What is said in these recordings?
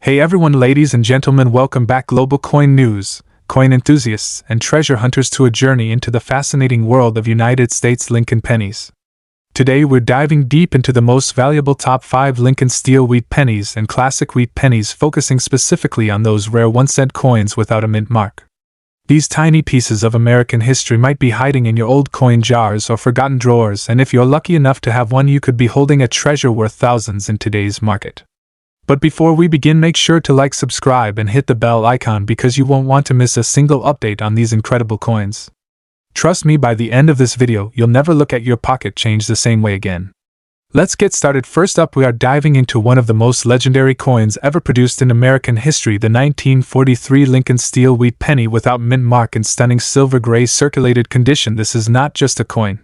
Hey everyone, ladies and gentlemen, welcome back global coin news, coin enthusiasts, and treasure hunters to a journey into the fascinating world of United States Lincoln pennies. Today we're diving deep into the most valuable top 5 Lincoln Steel wheat pennies and classic wheat pennies, focusing specifically on those rare 1-cent coins without a mint mark. These tiny pieces of American history might be hiding in your old coin jars or forgotten drawers, and if you're lucky enough to have one, you could be holding a treasure worth thousands in today's market. But before we begin, make sure to like, subscribe, and hit the bell icon because you won't want to miss a single update on these incredible coins. Trust me, by the end of this video, you'll never look at your pocket change the same way again. Let's get started. First up, we are diving into one of the most legendary coins ever produced in American history, the 1943 Lincoln Steel wheat penny without mint mark in stunning silver gray circulated condition. This is not just a coin.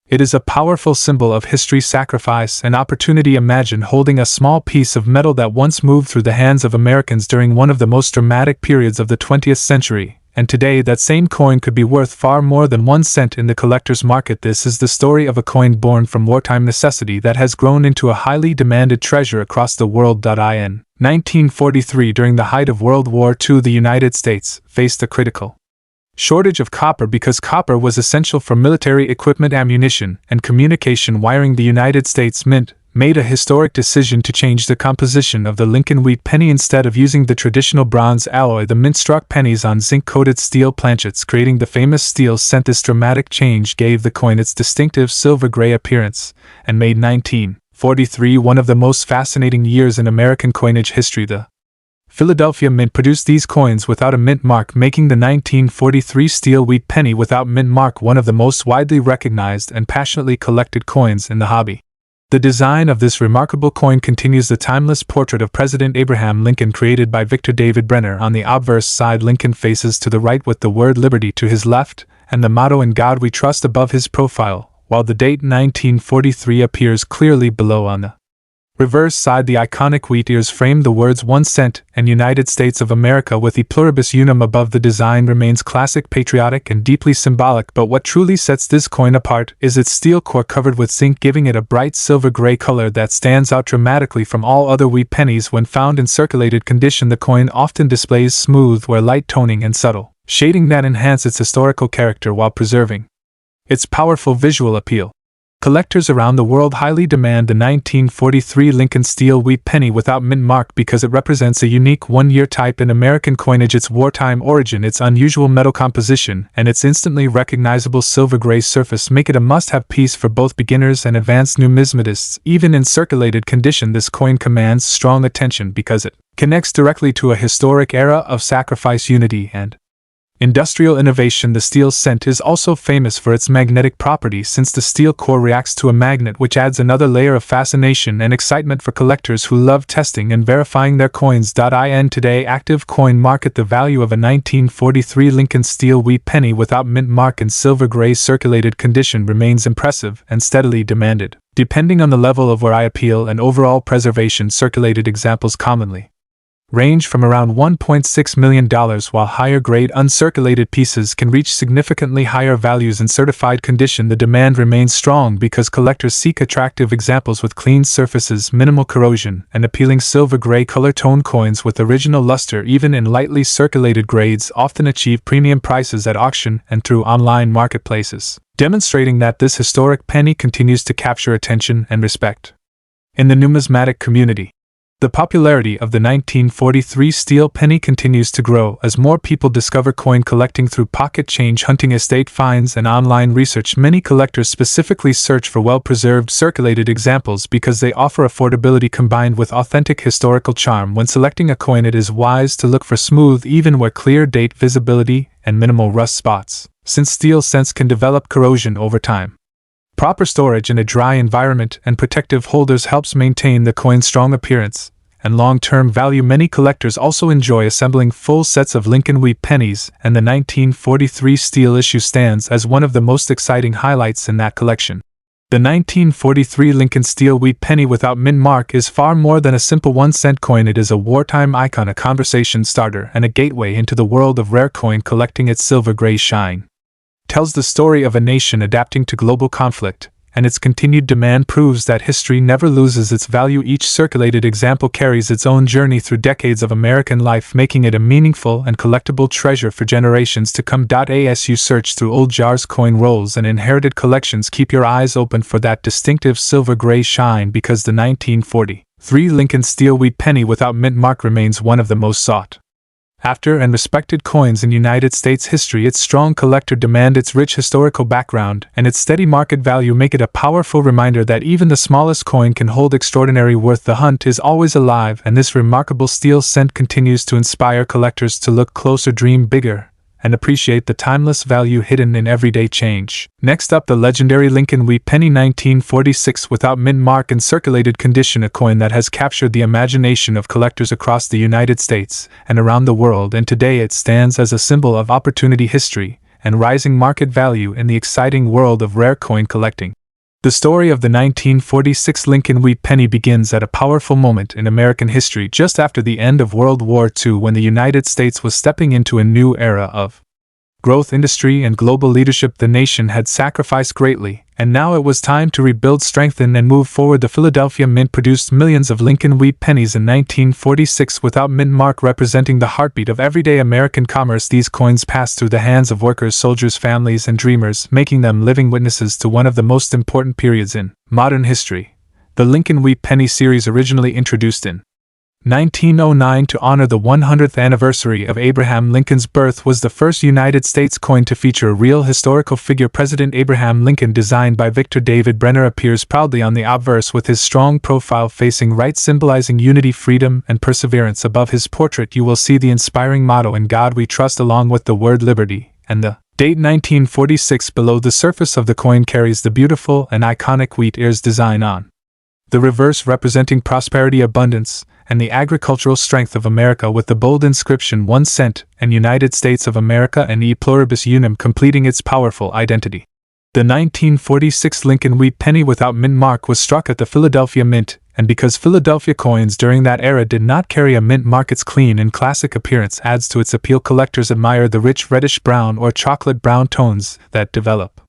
It is a powerful symbol of history, sacrifice, and opportunity. Imagine holding a small piece of metal that once moved through the hands of Americans during one of the most dramatic periods of the 20th century, and today that same coin could be worth far more than 1 cent in the collector's market. This is the story of a coin born from wartime necessity that has grown into a highly demanded treasure across the world. In 1943, during the height of World War II, the United States faced a critical shortage of copper because copper was essential for military equipment, ammunition, and communication wiring. The United States Mint made a historic decision to change the composition of the Lincoln wheat penny. Instead of using the traditional bronze alloy, the mint struck pennies on zinc-coated steel planchets, creating the famous steel cent. This dramatic change gave the coin its distinctive silver gray appearance and made 1943 one of the most fascinating years in American coinage history. The Philadelphia Mint produced these coins without a mint mark, making the 1943 steel wheat penny without mint mark one of the most widely recognized and passionately collected coins in the hobby. The design of this remarkable coin continues the timeless portrait of President Abraham Lincoln created by Victor David Brenner. On the obverse side, Lincoln faces to the right with the word liberty to his left and the motto "In God We Trust" above his profile, while the date 1943 appears clearly below. On the reverse side, the iconic wheat ears frame the words 1 cent and United States of America with E Pluribus Unum above. The design remains classic, patriotic, and deeply symbolic, but what truly sets this coin apart is its steel core covered with zinc, giving it a bright silver gray color that stands out dramatically from all other wheat pennies. When found in circulated condition, the coin often displays smooth or light toning and subtle shading that enhance its historical character while preserving its powerful visual appeal. Collectors around the world highly demand the 1943 Lincoln Steel wheat penny without mint mark because it represents a unique one-year type in American coinage. Its wartime origin, its unusual metal composition, and its instantly recognizable silver gray surface make it a must-have piece for both beginners and advanced numismatists. Even in circulated condition, this coin commands strong attention because it connects directly to a historic era of sacrifice, unity, and industrial innovation. The steel cent is also famous for its magnetic properties, since the steel core reacts to a magnet, which adds another layer of fascination and excitement for collectors who love testing and verifying their coins. In today's active coin market, the value of a 1943 Lincoln Steel wheat penny without mint mark in silver gray circulated condition remains impressive and steadily demanded, depending on the level of wear, appeal, and overall preservation. Circulated examples commonly range from around $1.6 million, while higher-grade uncirculated pieces can reach significantly higher values. In certified condition, the demand remains strong because collectors seek attractive examples with clean surfaces, minimal corrosion, and appealing silver gray color. Tone coins with original luster, even in lightly circulated grades, often achieve premium prices at auction and through online marketplaces, demonstrating that this historic penny continues to capture attention and respect in the numismatic community. The popularity of the 1943 steel penny continues to grow as more people discover coin collecting through pocket change hunting, estate finds, and online research. Many collectors specifically search for well-preserved circulated examples because they offer affordability combined with authentic historical charm. When selecting a coin, it is wise to look for smooth, even wear, clear date visibility, and minimal rust spots, since steel cents can develop corrosion over time. Proper storage in a dry environment and protective holders helps maintain the coin's strong appearance and long-term value. Many collectors also enjoy assembling full sets of Lincoln wheat pennies, and the 1943 steel issue stands as one of the most exciting highlights in that collection. The 1943 Lincoln Steel wheat penny without mint mark is far more than a simple 1-cent coin. It is a wartime icon, a conversation starter, and a gateway into the world of rare coin collecting. Its silver gray shine tells the story of a nation adapting to global conflict and its continued demand proves that history never loses its value. Each circulated example carries its own journey through decades of American life, making it a meaningful and collectible treasure for generations to come. As you search through old jars, coin rolls, and inherited collections, keep your eyes open for that distinctive silver-gray shine, because the 1943 Lincoln Steel penny without mint mark remains one of the most sought after and respected coins in United States history. Its strong collector demand, its rich historical background, and its steady market value make it a powerful reminder that even the smallest coin can hold extraordinary worth. The hunt is always alive, and this remarkable steel cent continues to inspire collectors to look closer, dream bigger, and appreciate the timeless value hidden in everyday change. Next up, the legendary Lincoln penny 1946 without mint mark and circulated condition, a coin that has captured the imagination of collectors across the United States and around the world, and today it stands as a symbol of opportunity, history, and rising market value in the exciting world of rare coin collecting. The story of the 1946 Lincoln penny begins at a powerful moment in American history, just after the end of World War II, when the United States was stepping into a new era of growth, industry, and global leadership. The nation had sacrificed greatly, and now it was time to rebuild, strengthen, and move forward. The Philadelphia Mint produced millions of Lincoln pennies in 1946 without mint mark, representing the heartbeat of everyday American commerce. These coins passed through the hands of workers, soldiers, families, and dreamers, making them living witnesses to one of the most important periods in modern history. The Lincoln penny series, originally introduced in 1909 to honor the 100th anniversary of Abraham Lincoln's birth, was the first United States coin to feature a real historical figure. President Abraham Lincoln, designed by Victor David Brenner, appears proudly on the obverse with his strong profile facing right, symbolizing unity, freedom, and perseverance. Above his portrait you will see the inspiring motto, "In God We Trust," along with the word liberty, and the date 1946 below. The surface of the coin carries the beautiful and iconic wheat ears design on the reverse, representing prosperity, abundance, and the agricultural strength of America, with the bold inscription "1 cent" and United States of America and E pluribus unum completing its powerful identity. The 1946 Lincoln penny without mint mark was struck at the Philadelphia Mint, and because Philadelphia coins during that era did not carry a mint mark, its clean and classic appearance adds to its appeal. Collectors admire the rich reddish brown or chocolate brown tones that develop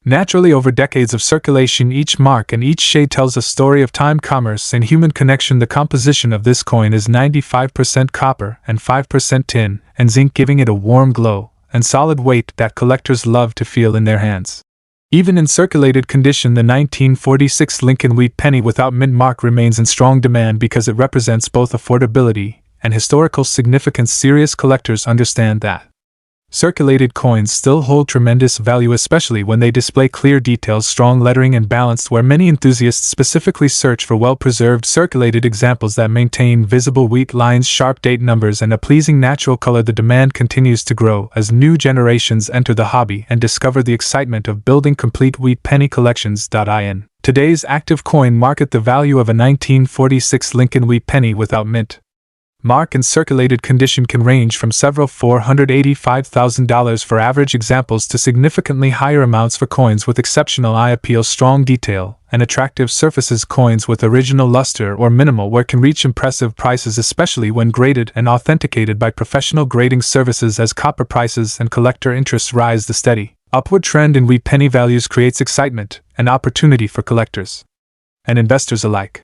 naturally over decades of circulation. Each mark and each shade tells a story of time, commerce, and human connection. The composition of this coin is 95% copper and 5% tin and zinc, giving it a warm glow and solid weight that collectors love to feel in their hands. Even in circulated condition, the 1946 Lincoln penny without mint mark remains in strong demand because it represents both affordability and historical significance. Serious collectors understand that circulated coins still hold tremendous value, especially when they display clear details, strong lettering, and balanced wear. Many enthusiasts specifically search for well-preserved circulated examples that maintain visible wheat lines, sharp date numbers, and a pleasing natural color. The demand continues to grow as new generations enter the hobby and discover the excitement of building complete penny collections. In today's active coin market, the value of a 1946 Lincoln penny without mint mark and circulated condition can range from several $485,000 for average examples to significantly higher amounts for coins with exceptional eye appeal, strong detail, and attractive surfaces. Coins with original luster or minimal wear can reach impressive prices, especially when graded and authenticated by professional grading services. As copper prices and collector interests rise, the steady upward trend in penny values creates excitement and opportunity for collectors and investors alike.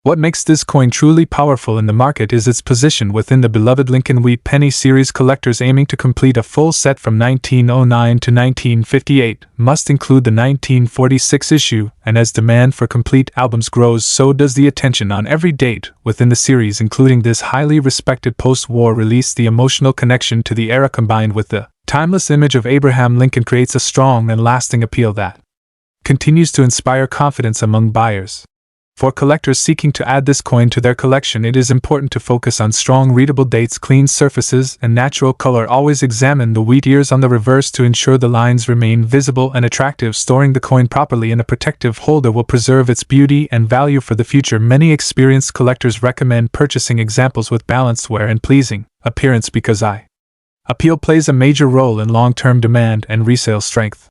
What makes this coin truly powerful in the market is its position within the beloved Lincoln penny series. Collectors aiming to complete a full set from 1909 to 1958 must include the 1946 issue, and as demand for complete albums grows, so does the attention on every date within the series, including this highly respected post-war release. The emotional connection to the era combined with the timeless image of Abraham Lincoln creates a strong and lasting appeal that continues to inspire confidence among buyers. For collectors seeking to add this coin to their collection, it is important to focus on strong readable dates, clean surfaces, and natural color. Always examine the wheat ears on the reverse to ensure the lines remain visible and attractive. Storing the coin properly in a protective holder will preserve its beauty and value for the future. Many experienced collectors recommend purchasing examples with balanced wear and pleasing appearance because eye appeal plays a major role in long-term demand and resale strength.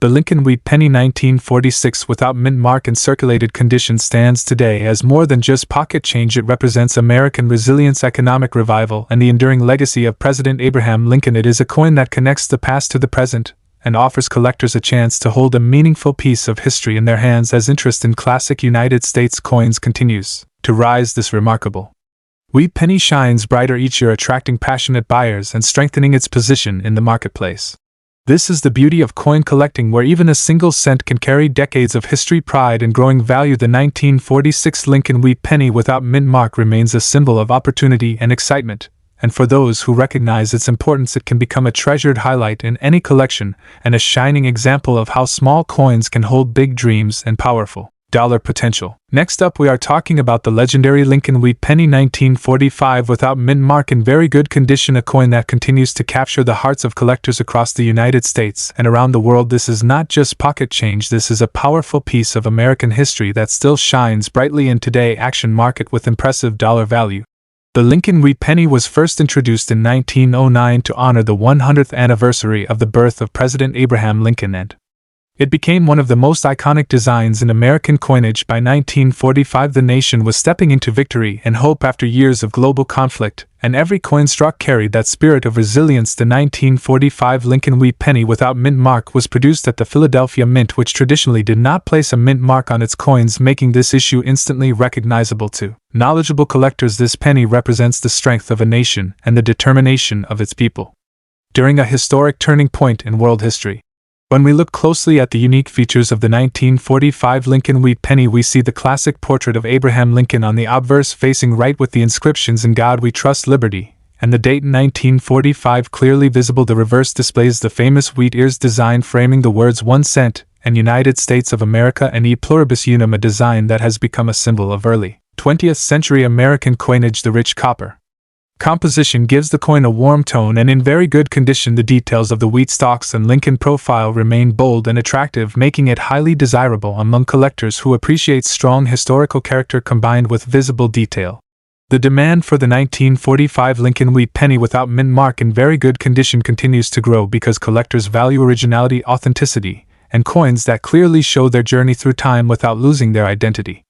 The Lincoln penny 1946 without mint mark and circulated condition stands today as more than just pocket change. It represents American resilience, economic revival, and the enduring legacy of President Abraham Lincoln. It is a coin that connects the past to the present and offers collectors a chance to hold a meaningful piece of history in their hands as interest in classic United States coins continues to rise. This remarkable wheat penny shines brighter each year, attracting passionate buyers and strengthening its position in the marketplace. This is the beauty of coin collecting, where even a single cent can carry decades of history, pride, and growing value. The 1946 Lincoln wheat penny without mint mark remains a symbol of opportunity and excitement, and for those who recognize its importance, it can become a treasured highlight in any collection and a shining example of how small coins can hold big dreams and powerful dollar potential. Next up, we are talking about the legendary Lincoln wheat penny 1945 without mint mark, in very good condition, a coin that continues to capture the hearts of collectors across the United States and around the world. This is not just pocket change, this is a powerful piece of American history that still shines brightly in today's action market with impressive dollar value. The Lincoln wheat penny was first introduced in 1909 to honor the 100th anniversary of the birth of President Abraham Lincoln, and it became one of the most iconic designs in American coinage. By 1945, the nation was stepping into victory and hope after years of global conflict, and every coin struck carried that spirit of resilience. The 1945 Lincoln wheat penny without mint mark was produced at the Philadelphia Mint, which traditionally did not place a mint mark on its coins, making this issue instantly recognizable to knowledgeable collectors. This penny represents the strength of a nation and the determination of its people during a historic turning point in world history. When we look closely at the unique features of the 1945 Lincoln wheat penny, we see the classic portrait of Abraham Lincoln on the obverse facing right with the inscriptions "In God We Trust, Liberty," and the date 1945 clearly visible. The reverse displays the famous wheat ears design framing the words 1 cent and United States of America and E Pluribus Unum, a design that has become a symbol of early 20th century American coinage. The rich copper composition gives the coin a warm tone, and in very good condition, the details of the wheat stalks and Lincoln profile remain bold and attractive, making it highly desirable among collectors who appreciate strong historical character combined with visible detail. The demand for the 1945 Lincoln wheat penny without mint mark in very good condition continues to grow because collectors value originality, authenticity, and coins that clearly show their journey through time without losing their identity.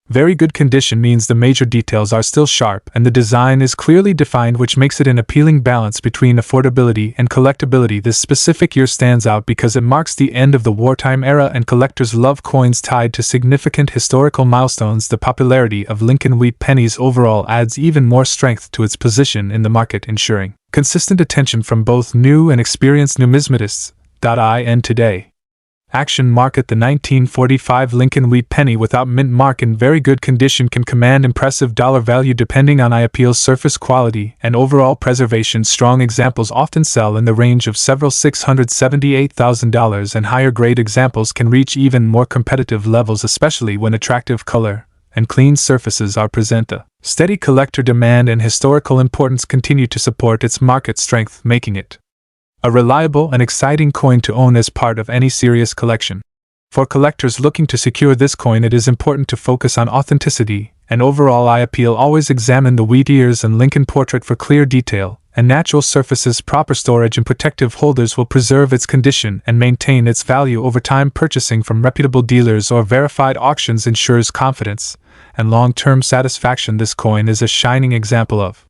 Very good condition means the major details are still sharp and the design is clearly defined, which makes it an appealing balance between affordability and collectability. This specific year stands out because it marks the end of the wartime era and collectors love coins tied to significant historical milestones. The popularity of Lincoln wheat pennies overall adds even more strength to its position in the market, ensuring consistent attention from both new and experienced numismatists. In today action market, the 1945 Lincoln wheat penny without mint mark in very good condition can command impressive dollar value depending on eye appeal, surface quality, and overall preservation. Strong examples often sell in the range of several $678,000, and higher grade examples can reach even more competitive levels, especially when attractive color and clean surfaces are present. A steady collector demand and historical importance continue to support its market strength, making it a reliable and exciting coin to own as part of any serious collection. For collectors looking to secure this coin, it is important to focus on authenticity and overall eye appeal. Always examine the wheat ears and Lincoln portrait for clear detail and natural surfaces. Proper storage and protective holders will preserve its condition and maintain its value over time. Purchasing from reputable dealers or verified auctions ensures confidence and long-term satisfaction. This coin is a shining example of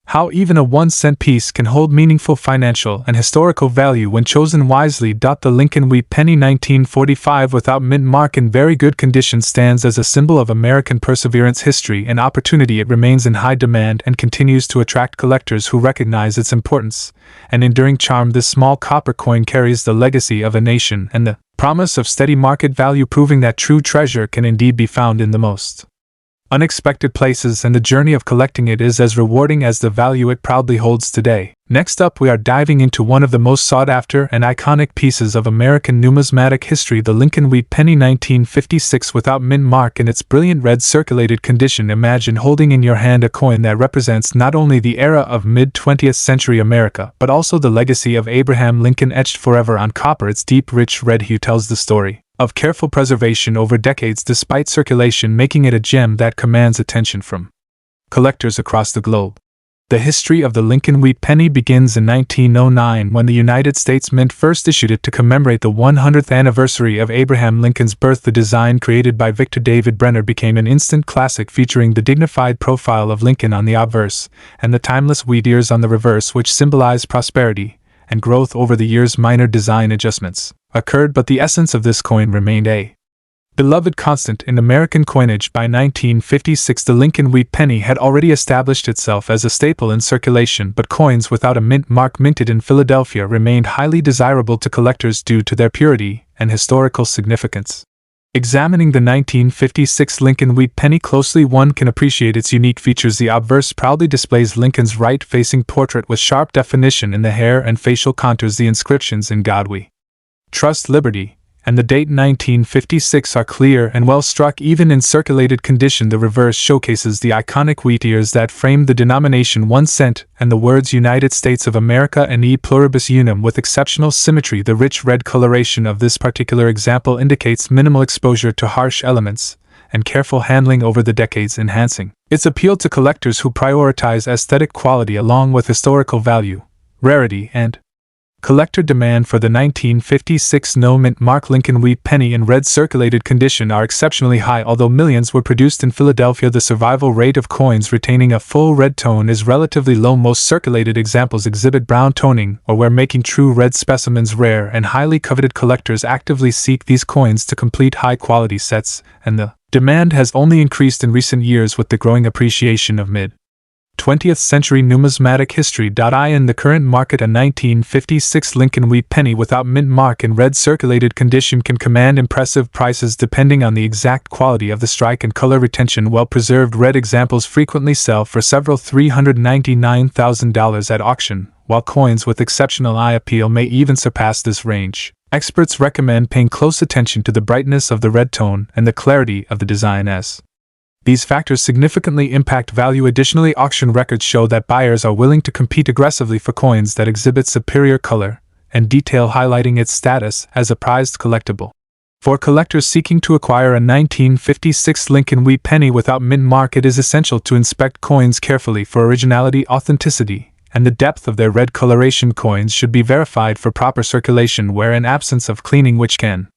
how even a 1-cent piece can hold meaningful financial and historical value when chosen wisely. The Lincoln wheat penny 1945 without mint mark in very good condition stands as a symbol of American perseverance, history, and opportunity. It remains in high demand and continues to attract collectors who recognize its importance and enduring charm. This small copper coin carries the legacy of a nation and the promise of steady market value, proving that true treasure can indeed be found in the most unexpected places, and the journey of collecting it is as rewarding as the value it proudly holds today. Next up, we are diving into one of the most sought-after and iconic pieces of American numismatic history, the Lincoln wheat penny 1956 without mint mark in its brilliant red circulated condition. Imagine holding in your hand a coin that represents not only the era of mid-20th century America, but also the legacy of Abraham Lincoln etched forever on copper. Its deep, rich red hue tells the story of careful preservation over decades despite circulation, making it a gem that commands attention from collectors across the globe. The history of the Lincoln wheat penny begins in 1909 when the United States Mint first issued it to commemorate the 100th anniversary of Abraham Lincoln's birth. The design, created by Victor David Brenner, became an instant classic, featuring the dignified profile of Lincoln on the obverse and the timeless wheat ears on the reverse, which symbolize prosperity and growth over the years. Minor design adjustments occurred, but the essence of this coin remained a beloved constant in American coinage. By 1956, the Lincoln wheat penny had already established itself as a staple in circulation, but coins without a mint mark minted in Philadelphia remained highly desirable to collectors due to their purity and historical significance. Examining the 1956 Lincoln wheat penny closely, one can appreciate its unique features. The obverse proudly displays Lincoln's right-facing portrait with sharp definition in the hair and facial contours. The inscriptions "In God We Trust, Liberty," and the date 1956 are clear and well struck even in circulated condition. The reverse showcases the iconic wheat ears that framed the denomination 1 cent and the words United States of America and E pluribus unum with exceptional symmetry. The rich red coloration of this particular example indicates minimal exposure to harsh elements and careful handling over the decades, enhancing its appeal to collectors who prioritize aesthetic quality along with historical value, rarity, and collector demand. For the 1956 no mint mark Lincoln wheat penny in red circulated condition are exceptionally high. Although millions were produced in Philadelphia, the survival rate of coins retaining a full red tone is relatively low. Most circulated examples exhibit brown toning, or where making true red specimens rare and highly coveted. Collectors actively seek these coins to complete high-quality sets, and the demand has only increased in recent years with the growing appreciation of mid-20th century numismatic history. In the current market, a 1956 Lincoln wheat penny without mint mark in red circulated condition can command impressive prices depending on the exact quality of the strike and color retention. Well-preserved red examples frequently sell for several $399,000 at auction, while coins with exceptional eye appeal may even surpass this range. Experts recommend paying close attention to the brightness of the red tone and the clarity of the design, as these factors significantly impact value. Additionally, auction records show that buyers are willing to compete aggressively for coins that exhibit superior color and detail, highlighting its status as a prized collectible. For collectors seeking to acquire a 1956 Lincoln wheat penny without mint mark, it is essential to inspect coins carefully for originality, authenticity, and the depth of their red coloration. Coins should be verified for proper circulation, where an absence of cleaning which can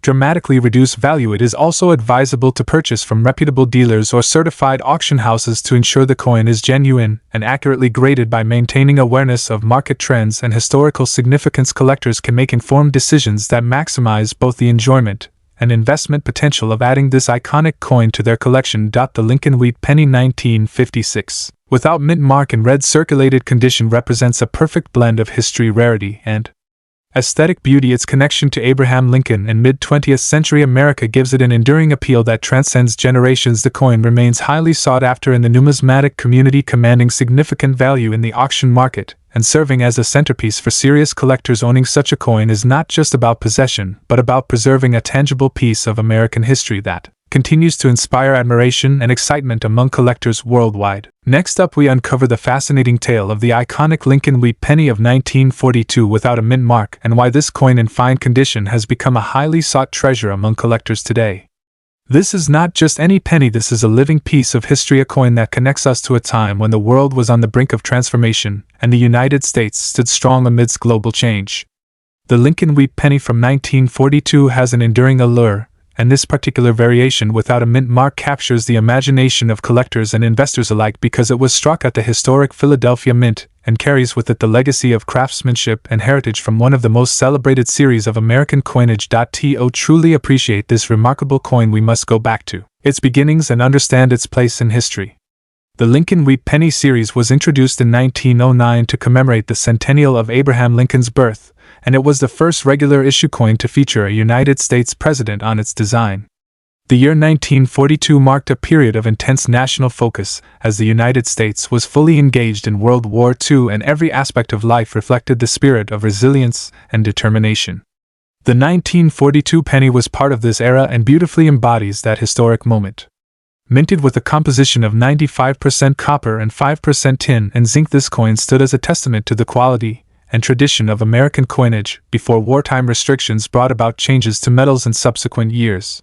dramatically reduce value. It is also advisable to purchase from reputable dealers or certified auction houses to ensure the coin is genuine and accurately graded. By maintaining awareness of market trends and historical significance, collectors can make informed decisions that maximize both the enjoyment and investment potential of adding this iconic coin to their collection. The Lincoln wheat penny 1956 without mint mark in red circulated condition represents a perfect blend of history, rarity, and aesthetic beauty. Its connection to Abraham Lincoln and mid-20th century America gives it an enduring appeal that transcends generations. The coin remains highly sought after in the numismatic community, commanding significant value in the auction market and serving as a centerpiece for serious collectors. Owning such a coin is not just about possession, but about preserving a tangible piece of American history that continues to inspire admiration and excitement among collectors worldwide. Next up, we uncover the fascinating tale of the iconic Lincoln wheat penny of 1942 without a mint mark, and why this coin in fine condition has become a highly sought treasure among collectors today. This is not just any penny, this is a living piece of history, a coin that connects us to a time when the world was on the brink of transformation, and the United States stood strong amidst global change. The Lincoln wheat penny from 1942 has an enduring allure, and this particular variation without a mint mark captures the imagination of collectors and investors alike because it was struck at the historic Philadelphia Mint and carries with it the legacy of craftsmanship and heritage from one of the most celebrated series of American coinage. To truly appreciate this remarkable coin, we must go back to its beginnings and understand its place in history. The Lincoln wheat penny series was introduced in 1909 to commemorate the centennial of Abraham Lincoln's birth, and it was the first regular issue coin to feature a United States president on its design. The year 1942 marked a period of intense national focus, as the United States was fully engaged in World War II and every aspect of life reflected the spirit of resilience and determination. The 1942 penny was part of this era and beautifully embodies that historic moment. Minted with a composition of 95% copper and 5% tin and zinc, this coin stood as a testament to the quality and tradition of American coinage before wartime restrictions brought about changes to metals in subsequent years.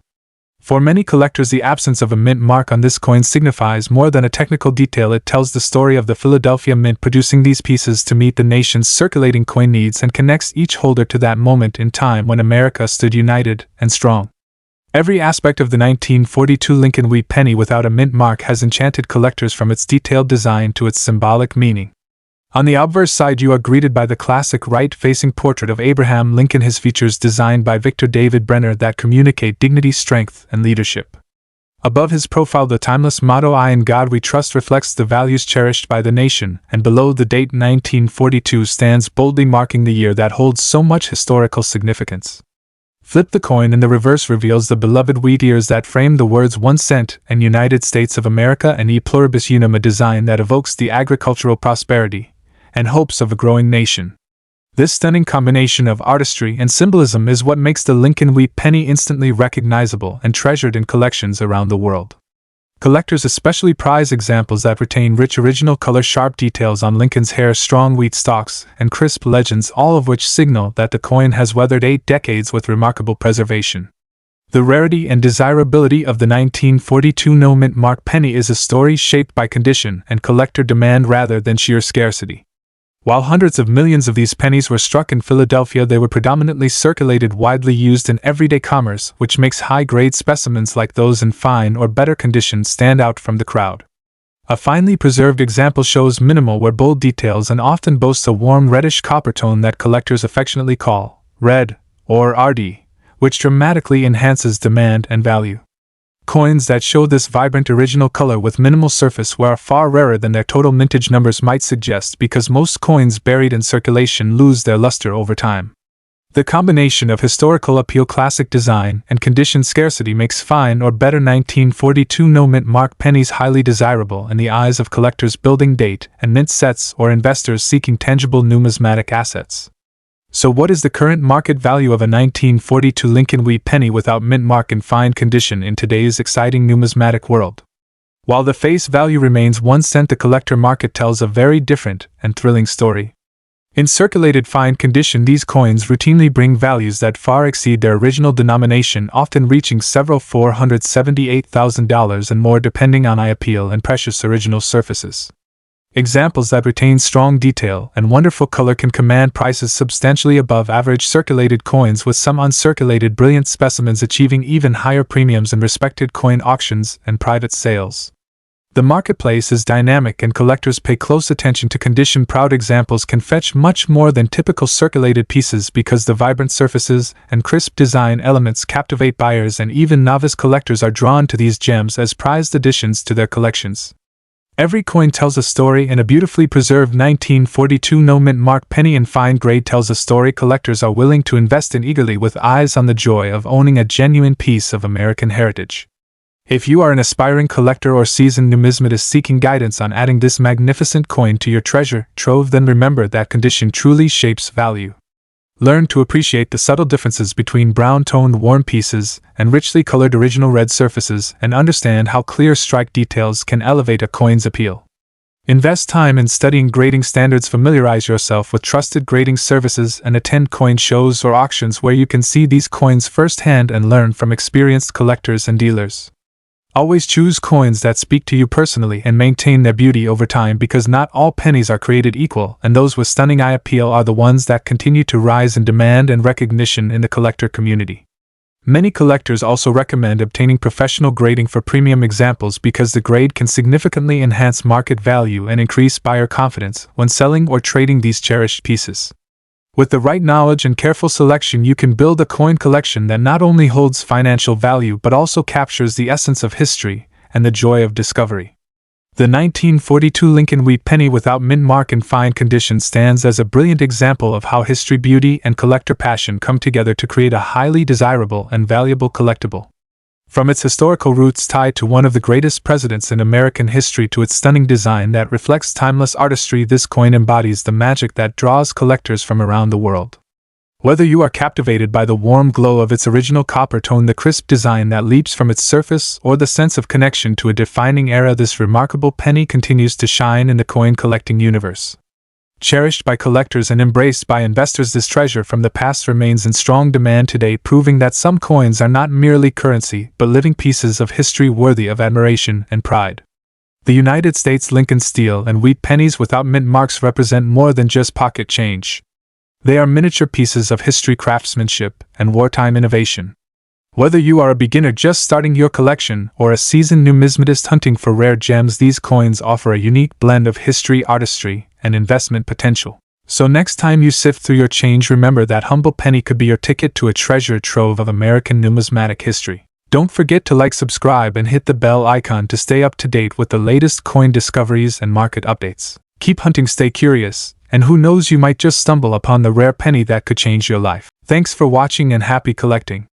For many collectors, the absence of a mint mark on this coin signifies more than a technical detail. It tells the story of the Philadelphia Mint producing these pieces to meet the nation's circulating coin needs and connects each holder to that moment in time when America stood united and strong. Every aspect of the 1942 Lincoln wheat penny without a mint mark has enchanted collectors, from its detailed design to its symbolic meaning. On the obverse side, you are greeted by the classic right-facing portrait of Abraham Lincoln, his features designed by Victor David Brenner that communicate dignity, strength, and leadership. Above his profile, the timeless motto, "I in God we trust," reflects the values cherished by the nation, and below the date 1942 stands boldly, marking the year that holds so much historical significance. Flip the coin and the reverse reveals the beloved wheat ears that frame the words 1 cent and United States of America, and E pluribus unum, a design that evokes the agricultural prosperity and hopes of a growing nation. This stunning combination of artistry and symbolism is what makes the Lincoln wheat penny instantly recognizable and treasured in collections around the world. Collectors especially prize examples that retain rich original color, sharp details on Lincoln's hair, strong wheat stalks, and crisp legends, all of which signal that the coin has weathered 8 decades with remarkable preservation. The rarity and desirability of the 1942 no-mint mark penny is a story shaped by condition and collector demand rather than sheer scarcity. While hundreds of millions of these pennies were struck in Philadelphia, they were predominantly circulated, widely used in everyday commerce, which makes high-grade specimens like those in fine or better condition stand out from the crowd. A finely preserved example shows minimal wear, bold details, and often boasts a warm reddish copper tone that collectors affectionately call red or RD, which dramatically enhances demand and value. Coins that show this vibrant original color with minimal surface wear are far rarer than their total mintage numbers might suggest, because most coins buried in circulation lose their luster over time. The combination of historical appeal, classic design, and condition scarcity makes fine or better 1942 no-mint mark pennies highly desirable in the eyes of collectors building date and mint sets or investors seeking tangible numismatic assets. So what is the current market value of a 1942 Lincoln wheat penny without mint mark in fine condition in today's exciting numismatic world? While the face value remains 1 cent, the collector market tells a very different and thrilling story. In circulated fine condition, these coins routinely bring values that far exceed their original denomination, often reaching several $478,000 and more depending on eye appeal and precious original surfaces. Examples that retain strong detail and wonderful color can command prices substantially above average circulated coins, with some uncirculated brilliant specimens achieving even higher premiums in respected coin auctions and private sales. The marketplace is dynamic and collectors pay close attention to condition. Proud examples can fetch much more than typical circulated pieces because the vibrant surfaces and crisp design elements captivate buyers, and even novice collectors are drawn to these gems as prized additions to their collections. Every coin tells a story, and a beautifully preserved 1942 no-mint mark penny in fine grade tells a story collectors are willing to invest in eagerly, with eyes on the joy of owning a genuine piece of American heritage. If you are an aspiring collector or seasoned numismatist seeking guidance on adding this magnificent coin to your treasure trove, then remember that condition truly shapes value. Learn to appreciate the subtle differences between brown-toned worn pieces and richly colored original red surfaces, and understand how clear strike details can elevate a coin's appeal. Invest time in studying grading standards, familiarize yourself with trusted grading services, and attend coin shows or auctions where you can see these coins firsthand and learn from experienced collectors and dealers. Always choose coins that speak to you personally and maintain their beauty over time, because not all pennies are created equal, and those with stunning eye appeal are the ones that continue to rise in demand and recognition in the collector community. Many collectors also recommend obtaining professional grading for premium examples, because the grade can significantly enhance market value and increase buyer confidence when selling or trading these cherished pieces. With the right knowledge and careful selection, you can build a coin collection that not only holds financial value but also captures the essence of history and the joy of discovery. The 1942 Lincoln wheat penny without mint mark in fine condition stands as a brilliant example of how history, beauty, and collector passion come together to create a highly desirable and valuable collectible. From its historical roots tied to one of the greatest presidents in American history to its stunning design that reflects timeless artistry, this coin embodies the magic that draws collectors from around the world. Whether you are captivated by the warm glow of its original copper tone, the crisp design that leaps from its surface, or the sense of connection to a defining era, this remarkable penny continues to shine in the coin collecting universe. Cherished by collectors and embraced by investors, this treasure from the past remains in strong demand today, proving that some coins are not merely currency but living pieces of history worthy of admiration and pride. The United States Lincoln Steel and wheat pennies without mint marks represent more than just pocket change. They are miniature pieces of history, craftsmanship, and wartime innovation. Whether you are a beginner just starting your collection or a seasoned numismatist hunting for rare gems, these coins offer a unique blend of history, artistry, and investment potential. So next time you sift through your change, remember that humble penny could be your ticket to a treasure trove of American numismatic history. Don't forget to like, subscribe, and hit the bell icon to stay up to date with the latest coin discoveries and market updates. Keep hunting, stay curious, and who knows, you might just stumble upon the rare penny that could change your life. Thanks for watching and happy collecting.